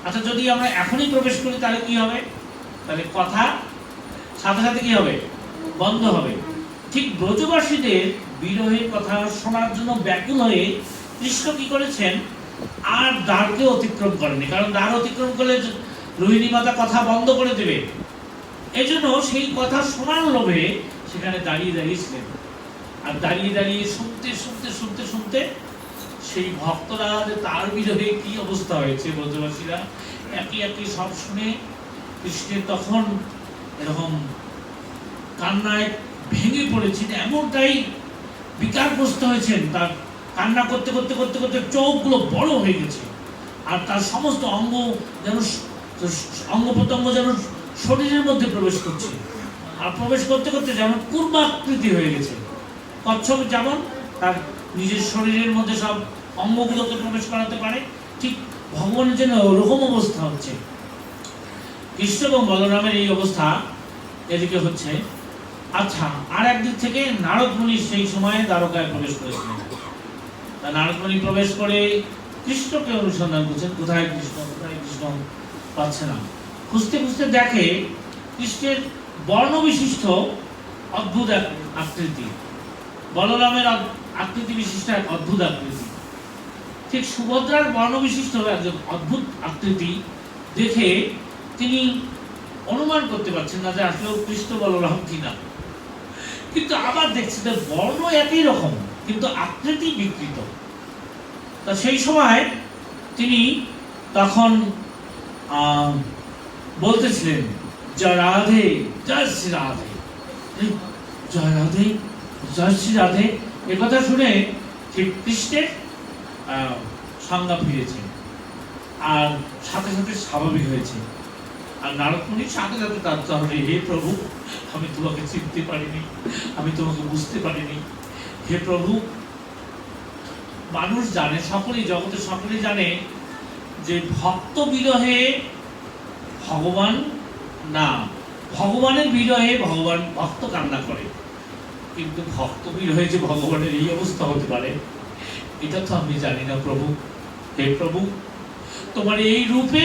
আচ্ছা, যদি আমরা এখনই প্রবেশ করি তাহলে কি হবে? তাহলে কথা সাথে সাথে কি হবে? বন্ধ হবে। ঠিক ব্রজবাসীদের বিরহের কথা শোনার জন্য ব্যাকুল হয়ে কৃষ্ণ কি করেছেন, আর দ্বারকে অতিক্রম করেনি, কারণ দ্বার অতিক্রম করলে রোহিণী মাতা কথা বন্ধ করে দেবে। এই জন্য সেই কথা শোনার লোভে সেখানে দাঁড়িয়ে দাঁড়িয়েছিলেন। আর দাঁড়িয়ে দাঁড়িয়ে শুনতে শুনতে শুনতে শুনতে সেই ভক্তরা তার বিরহে কি অবস্থা হয়েছে, ব্রজবাসীরা একই একই সব শুনে কৃষ্ণের তখন এরকম কান্নায় ভেঙে পড়েছেন, এমনটাই বিকারগ্রস্ত হয়েছেন। তার কান্না করতে করতে করতে করতে চোখগুলো বড় হয়ে গেছে, আর তার সমস্ত অঙ্গ যেন অঙ্গ প্রত্যঙ্গ যেন শরীরের মধ্যে প্রবেশ করছে, আর প্রবেশ করতে করতে যেমন কুর্মাকৃতি হয়ে গেছে। কচ্ছপ যেমন তার নিজের শরীরের মধ্যে সব অঙ্গগুলোকে প্রবেশ করাতে পারে, ঠিক ভগবানের জন্য ওরকম অবস্থা হচ্ছে। কৃষ্ণ এবং বলরামের এই অবস্থা এদিকে হচ্ছে। আচ্ছা, আর একদিক থেকে নারদ মুনি সেই সময় দ্বারকায় প্রবেশ করেছিলেন। নারদ মুনি প্রবেশ করে কৃষ্ণকে অনুসন্ধান করছেন, কোথায় কৃষ্ণ কোথায় কৃষ্ণ, পাচ্ছে না। খুঁজতে খুঁজতে দেখে কৃষ্ণের বর্ণ বিশিষ্ট অদ্ভুত এক আকৃতি, বলরামের আকৃতি বিশিষ্ট এক অদ্ভুত আকৃতি, ঠিক সুভদ্রার বর্ণ বিশিষ্ট একজন অদ্ভুত আকৃতি দেখে তিনি অনুমান করতে পারছেন না যে আসলে কৃষ্ণ বলরাম কিনা। কিন্তু আবার দেখছে যে বর্ণ একই রকম কিন্তু আকৃতি বিকৃত। তা সেই সময় তিনি তখন বলতেছিলেন, জয় রাধে জয় শ্রী রাধে, জয় রাধে জয় শ্রী রাধে। একথা শুনে ঠিক কৃষ্ণের সংজ্ঞা ফিরেছে, আর সাথে সাথে স্বাভাবিক হয়েছে। আর নারদ মুনির সাথে সাথে তার চরণে, হে প্রভু, আমি তোমাকে চিনতে পারিনি, আমি তোমাকে বুঝতে পারিনি। হে প্রভু, মানুষ জানে, সকলেই জগতের সকলেই জানে যে ভক্ত বিরহে ভগবান না, ভগবানের বিরহে ভগবান ভক্ত কান্না করে, কিন্তু ভক্ত বিরহে যে ভগবানের এই অবস্থা হতে পারে এটা তো আমি জানি না প্রভু। হে প্রভু, তোমার এই রূপে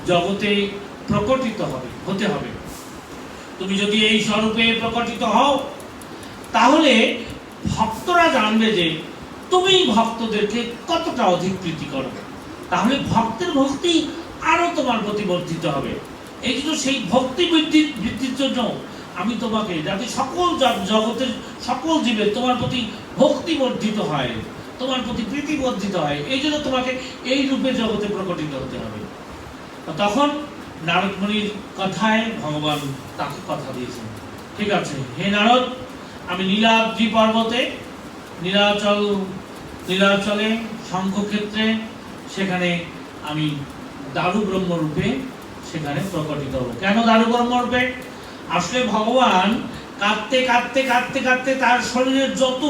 জগতে প্রকটিত হতে হবে। তুমি যদি এই স্বরূপে প্রকটিত হও তাহলে ভক্তরা জানবে যে তুমি ভক্তদেরকে কতটা অধিক প্রীতি করো, তাহলে ভক্তের ভক্তি আরো তোমার প্রতি বর্ধিত হবে। এই জন্য সেই ভক্তি বৃদ্ধির জন্য আমি তোমাকে, যাতে সকল জগতের সকল জীবের তোমার প্রতি ভক্তি বর্ধিত হয়, তোমার প্রতি প্রীতি বর্ধিত হয়, এই জন্য তোমাকে এই রূপে জগতে প্রকটিত হতে হবে। তখন নারদ মুনির কথায় ভগবান তাকে কথা দিয়েছেন, ঠিক আছে হে নারদ, আমি নীলাদ্রি পর্বতে নীলাচলে শঙ্খক্ষেত্রে সেখানে আমি দারু ব্রহ্মরূপে সেখানে প্রকটিত হব। কেন দারু ব্রহ্মরূপে? আসলে ভগবান কাঁদতে কাঁদতে কাঁদতে কাঁদতে তার শরীরের যত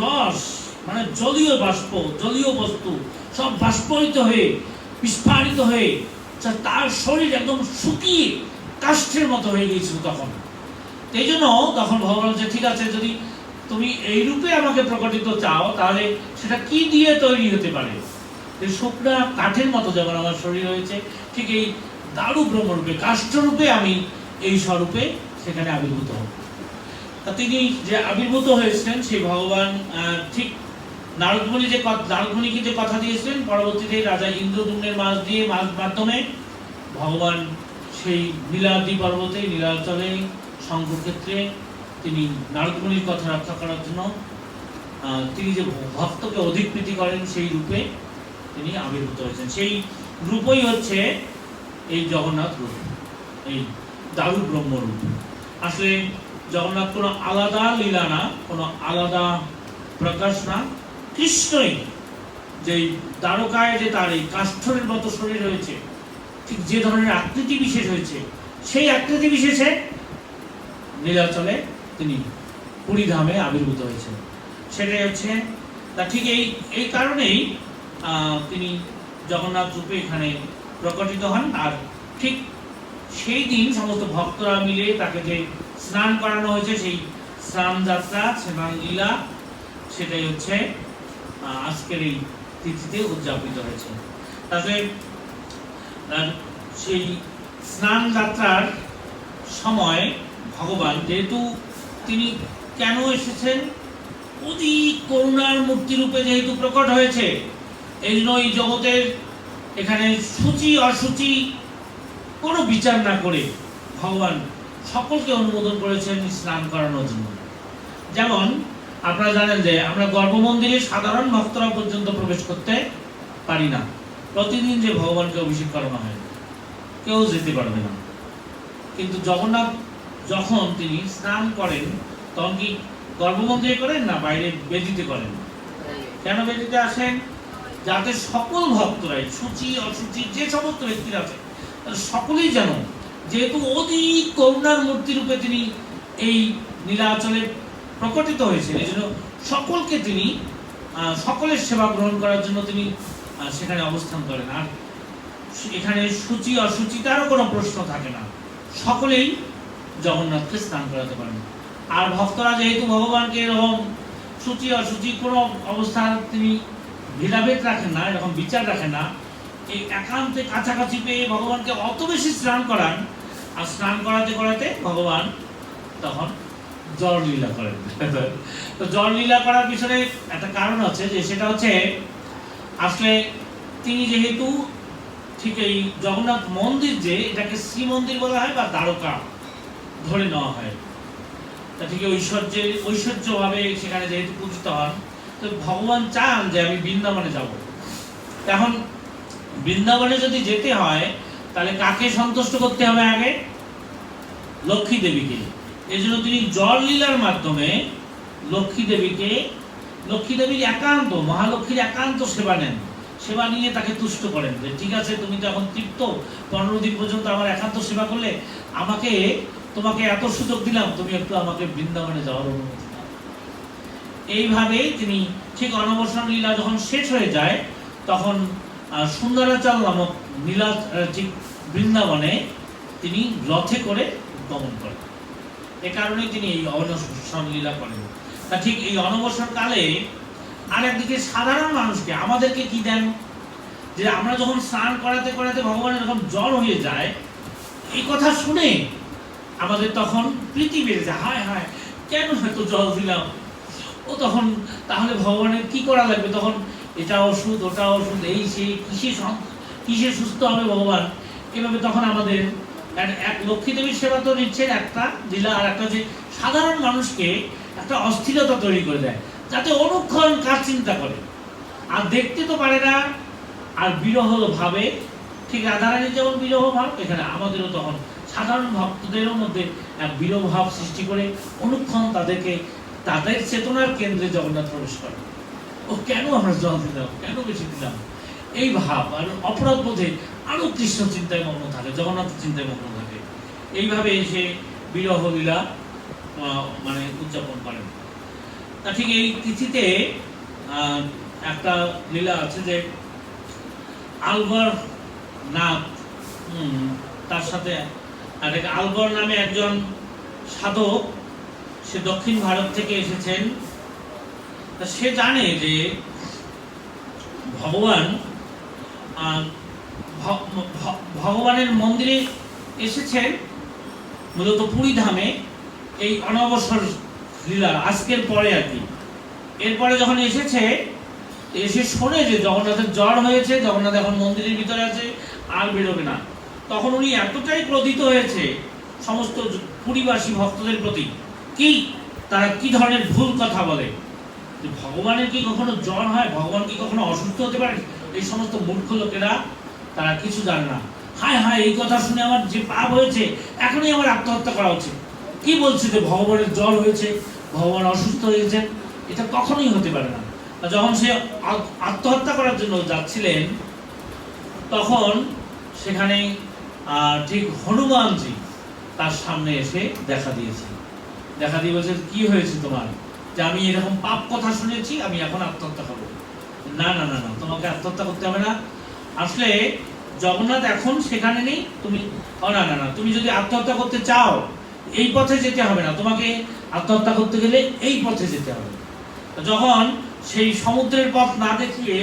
রস মানে জলীয় বাষ্প, জলীয় বস্তু সব বাষ্পরিত হয়ে বিস্ফারিত হয়ে তার শরীর একদম শুকিয়ে কাষ্ঠের মতো হয়ে গিয়েছিল তখন। এই জন্য তখন ভগবান বলছে, ঠিক আছে, যদি তুমি এই রূপে আমাকে প্রকটিত চাও তাহলে সেটা কি দিয়ে তৈরি হতে পারে? শুকনা কাঠের মতো যেমন আমার শরীর হয়েছে, ঠিক এই দারু ব্রহ্মরূপে কাষ্ঠরূপে আমি এই স্বরূপে সেখানে আবির্ভূত হব। তা তিনি যে আবির্ভূত হয়েছিলেন সেই ভগবান ঠিক নারদ মুনিকে যে কথা দিয়েছিলেন, পরবর্তীতে রাজা ইন্দ্রদ্যুম্নের মাধ্যমে ভগবান সেই নীলাদ্রি পর্বতে নীলাচলে শঙ্খক্ষেত্রে তিনি নারদ মুনির কথা রক্ষা করার জন্য তিনি যে ভক্তকে অধিক প্রীতি করেন সেই রূপে তিনি আবির্ভূত হয়েছেন। সেই রূপই হচ্ছে এই জগন্নাথ রূপ, এই দারু ব্রহ্ম রূপ। আসলে জগন্নাথ কোনো আলাদা লীলা না, কোনো আলাদা প্রকাশ না, কৃষ্ণই যে দ্বারকায় যে তার এই কাষ্ঠের মতো শরীর হয়েছে, ঠিক যে ধরনের আকৃতি বিশেষ হয়েছে, সেই আকৃতি বিশেষে নীলাচলে তিনি পুরীধামে আবির্ভূত হয়েছেন। সেটাই হচ্ছে তা, ঠিক এই কারণেই তিনি জগন্নাথ রূপে এখানে প্রকটিত হন। আর ঠিক সেই দিন সমস্ত ভক্তরা মিলে তাকে যে স্নান করানো হয়েছে, সেই স্নান যাত্রা, স্নান লীলা, সেটাই হচ্ছে আজকের এই তিথিতে উদযাপিত হয়েছে। তাতে সেই স্নান যাত্রার সময় ভগবান যেহেতু তিনি কেন এসেছেন, অধিক করুণার মূর্তি রূপে যেহেতু প্রকট হয়েছে, এই জন্য এই জগতের এখানে সূচি অসুচি কোনো বিচার না করে ভগবান সকলকে অনুমোদন করেছেন স্নান করানোর জন্য। যেমন আপনারা জানেন যে আমরা গর্ভমন্দিরে সাধারণ ভক্তরা পর্যন্ত প্রবেশ করতে পারি না, প্রতিদিন যে ভগবানকে অভিষেক করানো হয়, কেউ যেতে পারবে না। কিন্তু জগন্নাথ যখন তিনি স্নান করেন, তখন কি গর্ভমন্দিরে করেন না বাইরে বেদিতে করেন? কেন বেদিতে আসেন? যাতে সকল ভক্তরাই, সূচি অসুচি যে সমস্ত ব্যক্তিরা আছে, সকলেই যেন, যেহেতু অধিক করুণার মূর্তি রূপে তিনি এই নীলাচলে প্রকটিত হয়েছেন, এই জন্য সকলকে তিনি সকলের সেবা গ্রহণ করার জন্য তিনি সেখানে অবস্থান করেন। আর এখানে সূচি অসুচিতারও কোনো প্রশ্ন থাকে না, সকলেই জগন্নাথকে স্নান করাতে পারেন। আর ভক্তরা যেহেতু ভগবানকে এরকম সূচি অসুচি কোনো অবস্থান তিনি ভেদাভেদ রাখেন না, এরকম বিচার রাখেন না, এই একান্তে কাছাকাছি পেয়ে ভগবানকে অত বেশি স্নান করান। আর স্নান করাতে করাতে ভগবান তখন জল লীলা করেন। তো জল লীলা করার পিছনে একটা কারণ আছে, যে সেটা হচ্ছে আসলে তিনি যেহেতু ঠিক এই জগন্নাথ মন্দির, যে এটাকে শ্রীমন্দির বলা হয় বা দ্বারকা ধরে নেওয়া হয়, তা ঠিক ঐশ্বর্যভাবে সেখানে যেহেতু পূজিত হন, তো ভগবান চান যে আমি বৃন্দাবনে যাব। এখন বৃন্দাবনে যদি যেতে হয়, তাহলে কাকে সন্তুষ্ট করতে হবে? আগে লক্ষ্মী দেবীকে। এই জন্য তিনি জল লীলার মাধ্যমে লক্ষ্মী দেবীর একান্ত, মহালক্ষ্মীর একান্ত সেবা নেন, সেবা নিয়ে তাকে তুষ্ট করেন যে ঠিক আছে, তুমি তো এখন তৃপ্ত, 15 দিন পর্যন্ত আমার একান্ত সেবা করলে, তোমাকে এত সুযোগ দিলাম, তুমি একটু আমাকে বৃন্দাবনে যাওয়ার অনুমতি দাও। এইভাবে তিনি ঠিক অনবসর লীলা যখন শেষ হয়ে যায়, তখন সুন্দরাচল নামক নীলা ঠিক বৃন্দাবনে তিনি রথে করে গমন করেন। এ কারণে তিনি এই অনবসর লীলা করেন। তা ঠিক এই অনবসর কালে আরেকদিকে সাধারণ মানুষকে, আমাদেরকে কি দেন, যে আমরা যখন স্নান করাতে করাতে ভগবানের যখন জ্বর হয়ে যায়, এই কথা শুনে আমাদের তখন প্রীতি বেড়ে যায়, হায় হায় কেন এত জল দিলাম, ও তখন তাহলে ভগবানের কি করা লাগবে, তখন এটা ওষুধ ওটা ওষুধ, এই সেই কিসে সুস্থ হবে ভগবান। এভাবে তখন আমাদের এক লক্ষ্মী দেবীর সেবা তো নিচ্ছেন একটা লীলা, আর একটা যে সাধারণ মানুষকে একটা অস্থিরতা তৈরি করে দেয়, যাতে অনুক্ষণ কার চিন্তা করে, আর দেখতে তো পারে না, আর বিরহ ভাবে, ঠিক রাধারানীর যেমন বিরহ ভাব, এখানে আমাদেরও তখন সাধারণ ভক্তদেরও মধ্যে এক বিরহ ভাব সৃষ্টি করে অনুক্ষণ তাদের চেতনার কেন্দ্রে জগন্নাথ প্রবেশ করে। ও কেন আমরা জল দিলাম, কেন বেশি দিলাম, এই ভাব, আর অপরাধ বোধে আরো কৃষ্ণ চিন্তায় মগ্ন থাকে, জগন্নাথ চিন্তায় মগ্ন থাকে। এইভাবে এসে বিরহ লীলা মানে উদযাপন করেন। তা ঠিক এই তিথিতে একটা লীলা আছে, যে আলগর নাথ, তার সাথে আলগর নামে একজন সাধক, সে দক্ষিণ ভারত থেকে এসেছেন। সে জানে যে ভগবানের মন্দিরে এসেছেন মূলত পুরী ধামে, এই অনবসর লীলা আজকের পরে আর কি। এরপরে যখন এসে শোনে যে জগন্নাথের জ্বর হয়েছে, জগন্নাথ এখন মন্দিরের ভিতরে আছে, আর বেরোবে না, তখন উনি এতটাই ক্রোধিত হয়েছে সমস্ত পুরীবাসী ভক্তদের প্রতি, তারা কি ধরনের ভুল কথা বলে, যে ভগবানের কি কখনো জ্বর হয়, ভগবান কি কখনো অসুস্থ হতে পারে, এই সমস্ত মূর্খ লোকেরা তারা কিছু জানে না। হায় হায়, এই কথা শুনে আমার যে পাপ হয়েছে, এখনই আমার আত্মহত্যা করা উচিত। কি বলছে যে ভগবানের জ্বর হয়েছে, ভগবান অসুস্থ হয়েছেন? এটা কখনোই হতে পারে না। যখন সে আত্মহত্যা করার জন্য যাচ্ছিলেন, তখন সেখানে ঠিক হনুমানজি তার সামনে এসে দেখা দিয়েছে। দেখা দিয়ে বলছে, কি হয়েছে তোমার? যে আমি এরকম পাপ কথা শুনেছি, আমি এখন আত্মহত্যা করবো। না না না না, তোমাকে আত্মহত্যা করতে হবে না। আসলে জগন্নাথ এখন সেখানে নেই। তুমি না না না, তুমি যদি আত্মহত্যা করতে চাও, এই পথে যেতে হবে না, তোমাকে আত্মহত্যা করতে গেলে এই পথে যেতে হবে। যখন সেই সমুদ্রের পথ না দেখিয়ে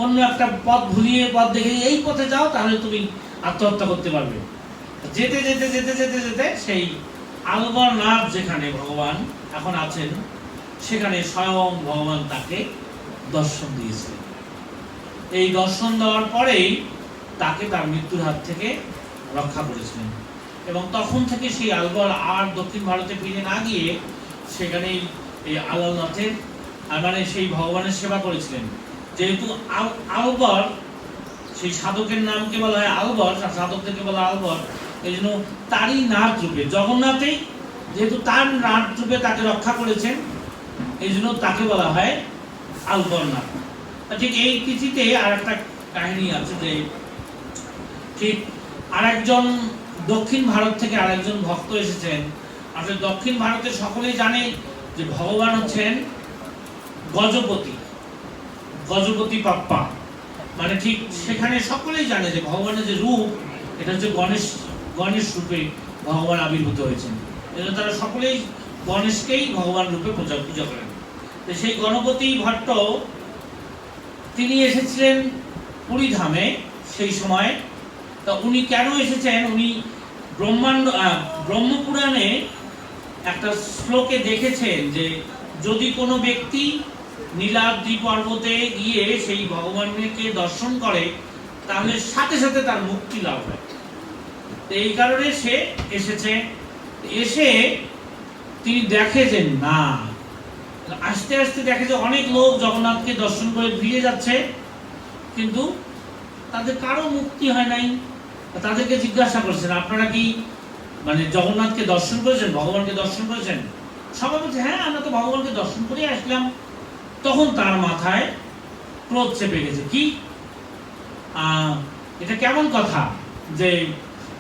অন্য একটা পথ ভুলিয়ে পথ দেখে এই পথে যাও, তাহলে তুমি আত্মহত্যা করতে পারবে। যেতে যেতে যেতে যেতে যেতে সেই আলবরনাথ যেখানে ভগবান এখন আছেন, সেখানে স্বয়ং ভগবান তাকে দর্শন দিয়েছিলেন। এই দর্শন দেওয়ার পরেই তাকে তার মৃত্যুর হাত থেকে রক্ষা করেছিলেন। এবং তখন থেকে সেই আলবর আর দক্ষিণ ভারতে ফিরে না গিয়ে সেখানে এই আলালনাথের মানে সেই ভগবানের সেবা করেছিলেন। যেহেতু আলবর, সেই সাধকের নামকে বলা হয় আলবর, সাধকদেরকে বলা আলবর, এই জন্য তারই নাথ রূপে, জগন্নাথেই যেহেতু তার নাথ রূপে তাকে রক্ষা করেছেন, এই জন্য তাকে বলা হয় আলবরনাথ। ঠিক এই তিথিতে আর একটা কাহিনী আছে যে ঠিক আরেকজন দক্ষিণ ভারত থেকে আরেকজন ভক্ত এসেছেন। আসলে দক্ষিণ ভারতে সকলেই জানে যে ভগবান হচ্ছেন গজপতি, গজপতি বাপ্পা। মানে ঠিক সেখানে সকলেই জানে যে ভগবানের যে রূপ, এটা হচ্ছে গণেশ রূপে ভগবান আবির্ভূত হয়েছেন। এজন্য তারা সকলেই গণেশকেই ভগবান রূপে পূজা করেন। তো সেই গণপতি ভট্ট তিনি এসেছিলেন পুরী ধামে সেই সময়। তা উনি কেন এসেছেন? উনি ব্রহ্মপুরাণে একটা শ্লোকে দেখেছেন যে যদি কোনো ব্যক্তি নীলাদ্রি পর্বতে গিয়ে সেই ভগবানকে দর্শন করে, তাহলে সাথে সাথে তার মুক্তি লাভ হয়। এই কারণে সে এসেছে। এসে তিনি দেখে যে না, আস্তে আস্তে দেখে যে অনেক লোক জগন্নাথকে দর্শন করে ফিরে যাচ্ছে, কিন্তু তাদের কারো মুক্তি হয় নাই। তাদেরকে জিজ্ঞাসা করছেন, আপনারা কি মানে জগন্নাথকে দর্শন করেছেন, ভগবানকে দর্শন করেছেন? সবাই বলছে হ্যাঁ, আমরা তো ভগবানকে দর্শন করে আসলাম। তখন তার মাথায় ক্রোধ চেপে গেছে। কি এটা কেমন কথা যে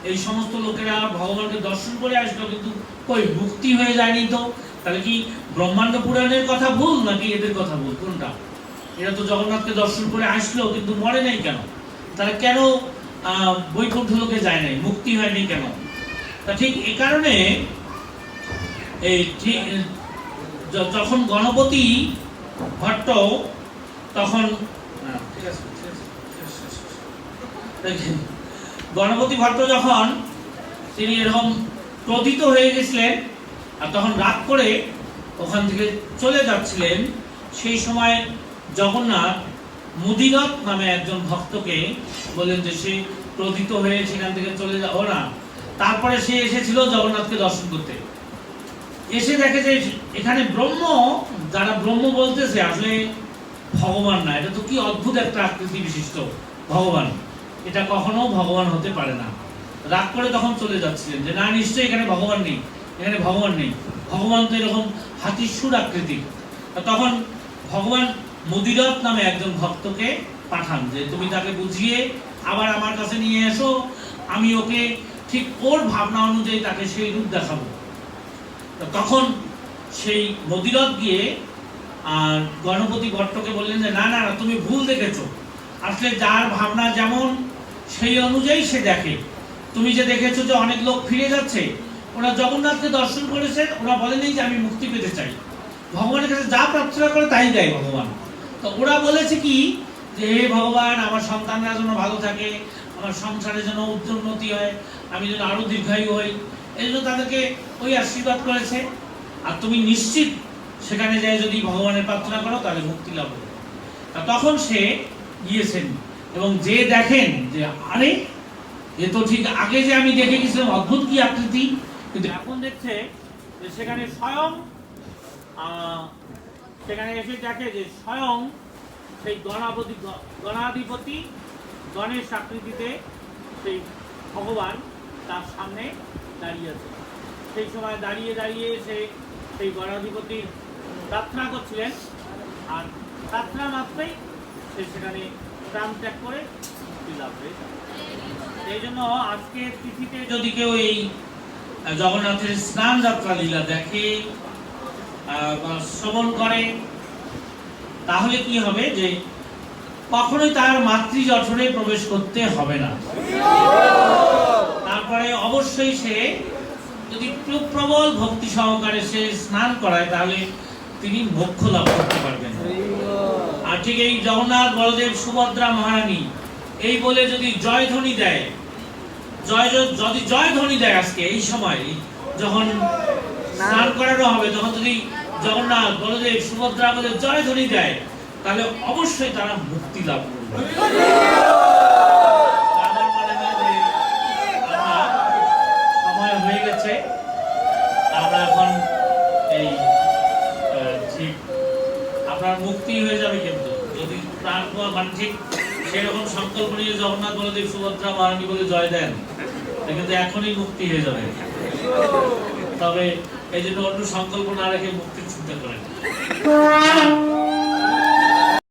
এই সমস্ত লোকেরা ভগবানকে দর্শন করে আসলো, কিন্তু কই মুক্তি হয়ে যায়নি? তো তাহলে কি ব্রহ্মাণ্ড পুরাণের কথা ভুল নাকি এদের কথা ভুল? কোনটা? এরা তো জগন্নাথকে দর্শন করে আসলো, কিন্তু মরে নাই কেন? তারা কেন বৈকুণ্ঠ লোকে যায় নাই, মুক্তি হয়নি কেন? তা ঠিক এই কারণে এই যখন গণপতি ভট্ট তখন গণপতি ভট্ট যখন তিনি এরকম ক্রোধিত হয়ে গেছিলেন আর তখন রাগ করে ওখান থেকে চলে যাচ্ছিলেন, সেই সময় জগন্নাথ মুদিরথ নামে একজন ভক্তকে বললেন যে সে ক্রোধিত হয়ে সেখান থেকে চলে যাও না। তারপরে সে এসেছিল জগন্নাথকে দর্শন করতে। এসে দেখে যে এখানে যারা ব্রহ্ম বলতেছে আসলে ভগবান না। এটা তো কি অদ্ভুত একটা আকৃতি বিশিষ্ট ভগবান, এটা কখনো ভগবান হতে পারে না। রাগ করে তখন চলে যাচ্ছিলেন যে না, নিশ্চয়ই এখানে ভগবান নেই, এখানে ভগবান নেই, ভগবান তো এরকম হাতির সুর আকৃতি। তখন ভগবান মুদিরথ নামে একজন ভক্তকে পাঠান যে তুমি তাকে বুঝিয়ে আবার আমার কাছে নিয়ে এসো, আমি ওকে ঠিক ওর ভাবনা অনুযায়ী তাকে সেই রূপ দেখাবো। তখন সেই মুদিরথ গিয়ে আর গণপতি ভট্টকে বললেন যে না না, তুমি ভুল দেখেছো। আসলে যার ভাবনা যেমন সেই অনুযায়ী সে দেখে। তুমি যে দেখেছো যে অনেক লোক ফিরে যাচ্ছে, ওরা জগন্নাথকে দর্শন করেছেন, ওরা বলেনি যে আমি মুক্তি পেতে চাই। ভগবানের কাছে যা প্রার্থনা করে তাই দেয় ভগবান। তো ওরা বলেছে কি যে হে ভগবান, আমার সন্তানরা যেন ভালো থাকে, আমার সংসারে যেন উন্নতি হয়, আমি যেন আরো দীর্ঘায়ু হই, এই জন্য তাদেরকে ওই আশীর্বাদ করেছে। আর তুমি নিশ্চিত সেখানে যায় যদি ভগবানের প্রার্থনা করো তাহলে মুক্তি লাভ হবে। তখন সে গিয়েছেন এবং যে দেখেন যে আরে এ তো ঠিক আগে যে আমি দেখে গেছিলাম অদ্ভুত কি আকৃতি, কিন্তু এখন দেখছে যে সেখানে স্বয়ং সেখানে এসে দেখে যে স্বয়ং সেই গণাধিপতি গণেশ আকৃতিতে সেই ভগবান তার সামনে দাঁড়িয়ে আছে। সেই সময় দাঁড়িয়ে দাঁড়িয়ে সেই গণাধিপতির প্রার্থনা করছিলেন, আর প্রার্থনা মাত্রই সে সেখানে প্রাণ ত্যাগ করে মুক্তি লাভ হয়েছে। এই জন্য আজকের তিথিতে যদি কেউ এই জগন্নাথের স্নান যাত্রা লীলা দেখে বা শ্রবণ করে, তাহলে কি হবে যে কখনোই তার মাতৃ জঠরে প্রবেশ করতে হবে না। তারপরে অবশ্যই সে যদি প্রবল ভক্তি সহকারে সে স্নান করায়, তাহলে তিনি মোক্ষ লাভ করতে পারবেন। আর ঠিক এই জগন্নাথ, বলদেব, সুভদ্রা, মহারানী এই বলে যদি জয়ধ্বনি দেয়, যদি জয়ধ্বনি দেয় আজকে এই সময় যখন স্নান করানো হবে, তখন যদি জগন্নাথ, বলদেব, সুভদ্রা বলে জয়ধ্বনি দেয়, তাহলে অবশ্যই তারা মুক্তি লাভ করবে। আমার মনে হয় যে আমরা সময় হয়ে গেছে, আমরা এখন এই ঠিক আপনার মুক্তি হয়ে যাবে, কিন্তু যদি প্রাণ মানে ঠিক সেরকম সংকল্প নিয়ে জগন্নাথ, বলদেব, সুভদ্রা, মহারানী বলে জয় দেন, কিন্তু এখনই মুক্তি হয়ে যাবে। তবে এই জন্য অন্য সংকল্প না রেখে মুক্তির চিন্তা করেন।